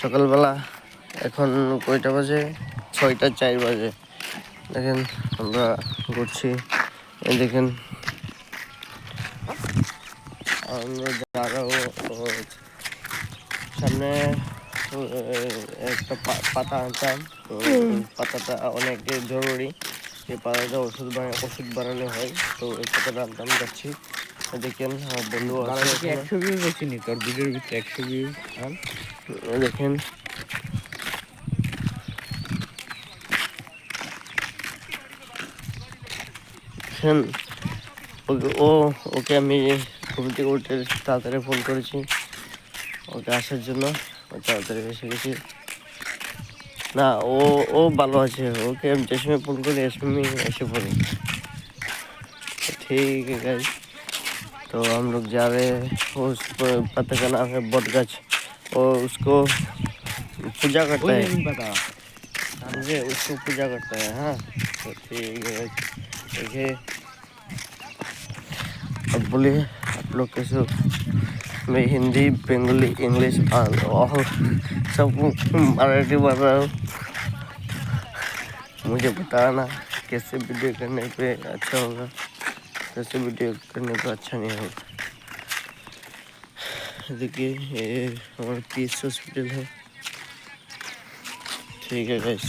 সকালবেলা এখন কয়টা বাজে? 6:04 বাজে। দেখেন আমরা ঘুরছি, এই দেখেন আমরা যারাও সামনে একটা পাতা আনতাম, তো এই পাতাটা অনেক জরুরি। এই পাতাটা ওষুধ বানানো হয়, তো এই পাতাটা আনতাম যাচ্ছি। দেখেন আমার বন্ধু আছে, 100 ভিউ বেশি নি তোর ভিডিওর ভিতরে 100 ভিউ। দেখেন ওকে আমি ঘুম থেকে উঠে তাড়াতাড়ি ফোন করেছি ওকে আসার জন্য, ও তাড়াতাড়ি এসে গেছি। না, ও ভালো আছে, ওকে আমি যে সময় ফোন করি সময় এসে पड़े। ठीक है गाइस, तो हम लोग जा रहे हैं। उस पत्ते का नाम है बटगछ, और उसको पूजा करता है, मुझे उसको पूजा करता है। हाँ तो ठीक है गाइस, देखिए अब बोलिए आप लोग कैसे हो? मैं हिंदी, बंगाली, इंग्लिश और सब मराठी बोल रहा हूँ। मुझे बताना कैसे वीडियो करने पे अच्छा होगा, कैसे वीडियो करने पे अच्छा नहीं होगा। देखिए ये हमारा पीस हॉस्पिटल है। ठीक है गाइस।